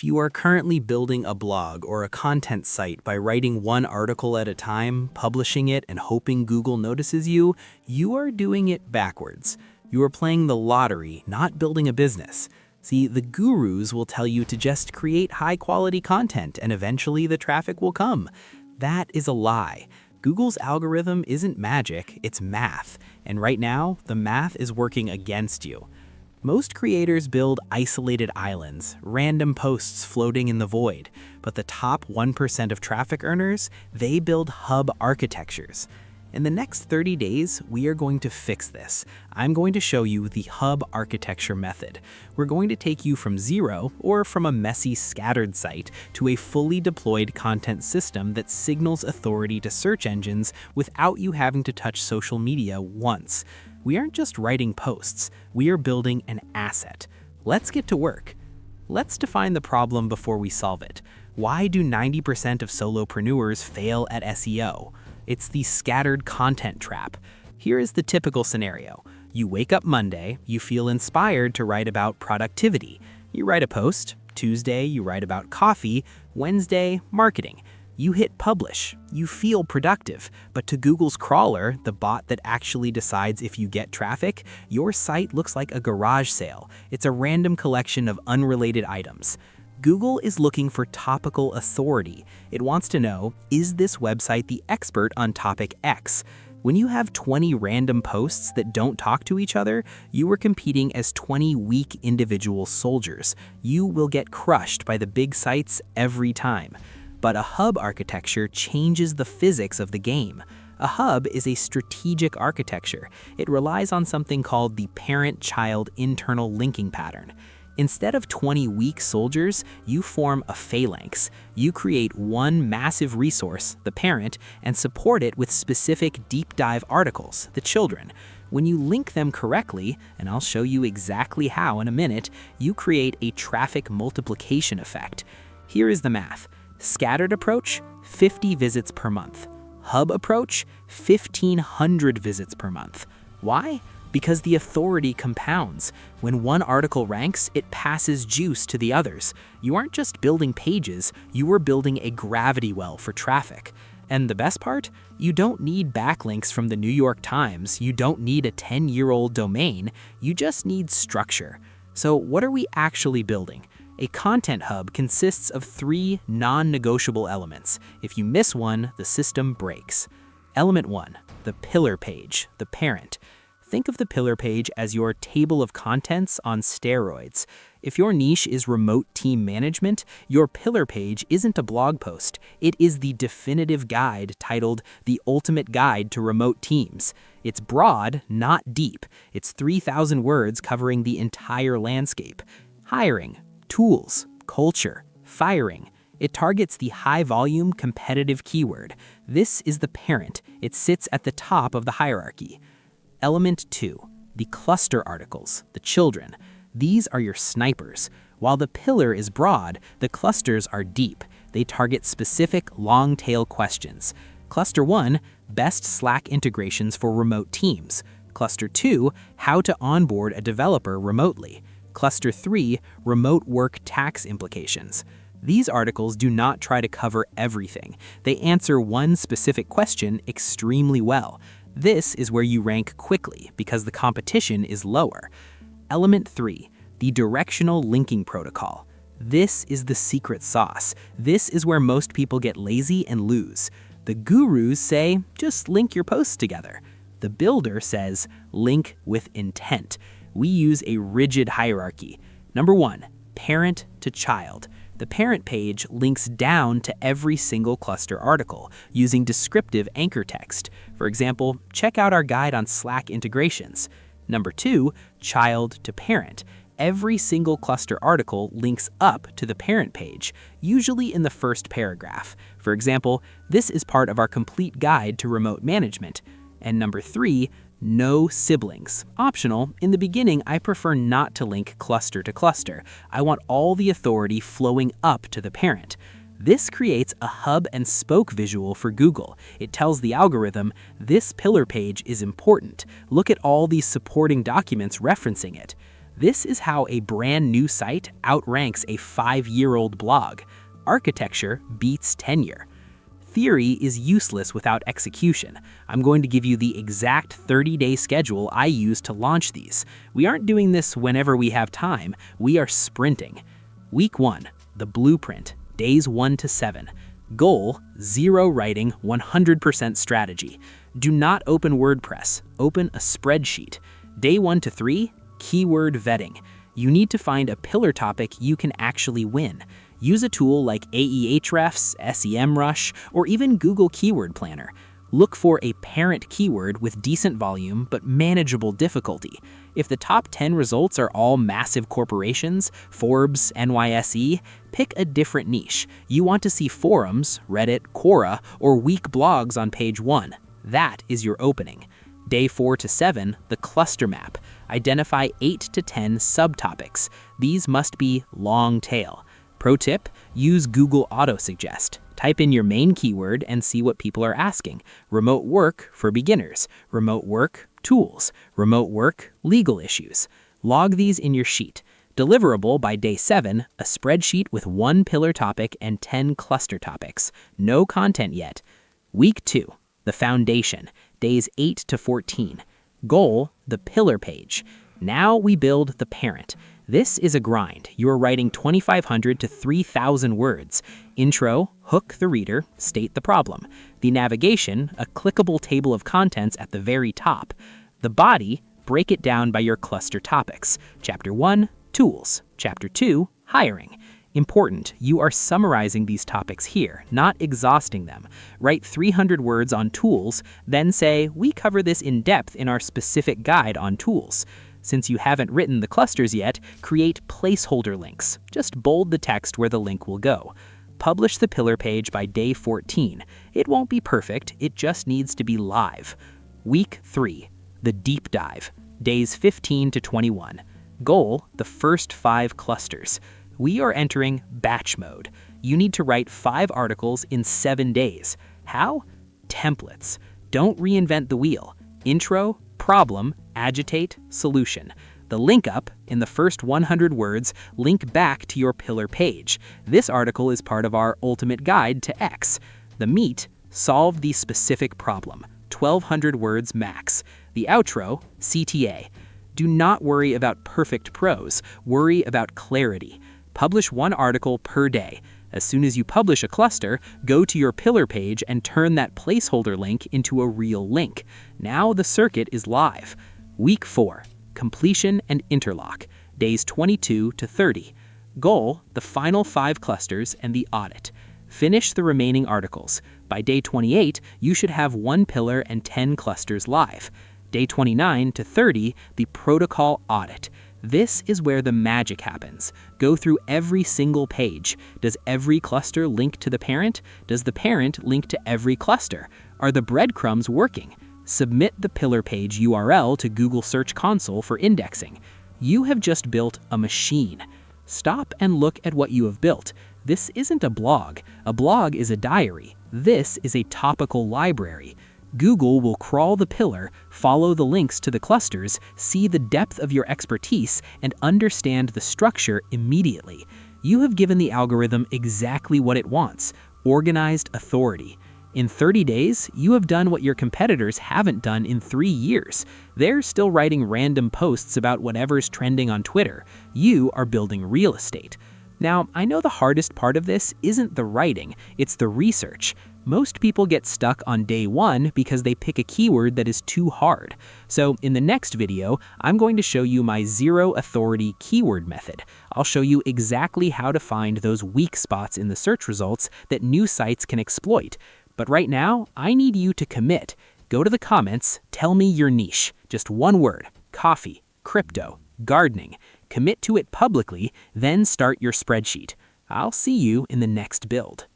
If you are currently building a blog or a content site by writing one article at a time, publishing it, and hoping Google notices you, you are doing it backwards. You are playing the lottery, not building a business. See, the gurus will tell you to just create high-quality content and eventually the traffic will come. That is a lie. Google's algorithm isn't magic, it's math. And right now, the math is working against you. Most creators build isolated islands, random posts floating in the void, but the top 1% of traffic earners, they build hub architectures. In the next 30 days, we are going to fix this. I'm going to show you the hub architecture method. We're going to take you from zero, or from a messy, scattered site, to a fully deployed content system that signals authority to search engines without you having to touch social media once. We aren't just writing posts, we are building an asset. Let's get to work. Let's define the problem before we solve it. Why do 90% of solopreneurs fail at SEO? It's the scattered content trap. Here is the typical scenario. You wake up Monday, you feel inspired to write about productivity. You write a post. Tuesday, you write about coffee. Wednesday, marketing. You hit publish. You feel productive, but to Google's crawler, the bot that actually decides if you get traffic, your site looks like a garage sale. It's a random collection of unrelated items. Google is looking for topical authority. It wants to know, is this website the expert on topic X? When you have 20 random posts that don't talk to each other, you are competing as 20 weak individual soldiers. You will get crushed by the big sites every time. But a hub architecture changes the physics of the game. A hub is a strategic architecture. It relies on something called the parent-child internal linking pattern. Instead of 20 weak soldiers, you form a phalanx. You create one massive resource, the parent, and support it with specific deep dive articles, the children. When you link them correctly, and I'll show you exactly how in a minute, you create a traffic multiplication effect. Here is the math. Scattered approach, 50 visits per month. Hub approach, 1,500 visits per month. Why? Because the authority compounds. When one article ranks, it passes juice to the others. You aren't just building pages, you are building a gravity well for traffic. And the best part? You don't need backlinks from the New York Times, you don't need a 10-year-old domain, you just need structure. So what are we actually building? A content hub consists of 3 non-negotiable elements. If you miss one, the system breaks. Element 1, the pillar page, the parent. Think of the pillar page as your table of contents on steroids. If your niche is remote team management, your pillar page isn't a blog post. It is the definitive guide titled The Ultimate Guide to Remote Teams. It's broad, not deep. It's 3,000 words covering the entire landscape. Hiring, tools, culture, firing. It targets the high-volume competitive keyword. This is the parent. It sits at the top of the hierarchy. Element 2, the cluster articles, the children. These are your snipers. While the pillar is broad, the clusters are deep. They target specific long-tail questions. Cluster 1, best Slack integrations for remote teams. Cluster 2, how to onboard a developer remotely. Cluster 3, remote work tax implications. These articles do not try to cover everything. They answer one specific question extremely well. This is where you rank quickly because the competition is lower. Element 3, the directional linking protocol. This is the secret sauce. This is where most people get lazy and lose. The gurus say, just link your posts together. The builder says, link with intent. We use a rigid hierarchy. Number 1, parent to child. The parent page links down to every single cluster article using descriptive anchor text. For example, check out our guide on Slack integrations. Number 2, child to parent. Every single cluster article links up to the parent page, usually in the first paragraph. For example, this is part of our complete guide to remote management. And number 3, no siblings. Optional, in the beginning, I prefer not to link cluster to cluster. I want all the authority flowing up to the parent. This creates a hub and spoke visual for Google. It tells the algorithm, this pillar page is important. Look at all these supporting documents referencing it. This is how a brand new site outranks a 5-year-old blog. Architecture beats tenure. Theory is useless without execution. I'm going to give you the exact 30-day schedule I use to launch these. We aren't doing this whenever we have time, we are sprinting. Week 1, the blueprint, days 1 to 7. Goal, 0 writing, 100% strategy. Do not open WordPress, open a spreadsheet. Day 1 to 3, keyword vetting. You need to find a pillar topic you can actually win. Use a tool like Ahrefs, SEMrush, or even Google Keyword Planner. Look for a parent keyword with decent volume but manageable difficulty. If the top 10 results are all massive corporations, Forbes, NYSE, pick a different niche. You want to see forums, Reddit, Quora, or weak blogs on page 1. That is your opening. Day 4 to 7, the cluster map. Identify 8 to 10 subtopics. These must be long tail. Pro tip, use Google Autosuggest. Type in your main keyword and see what people are asking. Remote work for beginners. Remote work, tools. Remote work, legal issues. Log these in your sheet. Deliverable by day 7, a spreadsheet with 1 pillar topic and 10 cluster topics. No content yet. Week 2, the foundation, days 8 to 14. Goal, the pillar page. Now we build the parent. This is a grind. You're writing 2,500 to 3,000 words. Intro, hook the reader, state the problem. The navigation, a clickable table of contents at the very top. The body, break it down by your cluster topics. Chapter 1, tools. Chapter 2, hiring. Important, you are summarizing these topics here, not exhausting them. Write 300 words on tools, then say, we cover this in depth in our specific guide on tools. Since you haven't written the clusters yet, create placeholder links. Just bold the text where the link will go. Publish the pillar page by day 14. It won't be perfect, it just needs to be live. Week 3, the deep dive, days 15 to 21. Goal, the first 5 clusters. We are entering batch mode. You need to write 5 articles in 7 days. How? Templates. Don't reinvent the wheel. Intro, problem, agitate, solution. The link up, in the first 100 words, link back to your pillar page. This article is part of our ultimate guide to X. The meat, solve the specific problem. 1,200 words max. The outro, CTA. Do not worry about perfect prose. Worry about clarity. Publish 1 article per day. As soon as you publish a cluster, go to your pillar page and turn that placeholder link into a real link. Now the circuit is live. Week 4, completion and interlock, days 22 to 30. Goal, the final 5 clusters and the audit. Finish the remaining articles. By day 28, you should have 1 pillar and 10 clusters live. Day 29 to 30, the protocol audit. This is where the magic happens. Go through every single page. Does every cluster link to the parent? Does the parent link to every cluster? Are the breadcrumbs working? Submit the pillar page URL to Google Search Console for indexing. You have just built a machine. Stop and look at what you have built. This isn't a blog. A blog is a diary. This is a topical library. Google will crawl the pillar, follow the links to the clusters, see the depth of your expertise, and understand the structure immediately. You have given the algorithm exactly what it wants: organized authority. In 30 days, you have done what your competitors haven't done in 3 years. They're still writing random posts about whatever's trending on Twitter. You are building real estate. Now, I know the hardest part of this isn't the writing, it's the research. Most people get stuck on day 1 because they pick a keyword that is too hard. So in the next video, I'm going to show you my zero authority keyword method. I'll show you exactly how to find those weak spots in the search results that new sites can exploit. But right now, I need you to commit. Go to the comments, tell me your niche. Just 1 word: coffee, crypto, gardening. Commit to it publicly, then start your spreadsheet. I'll see you in the next build.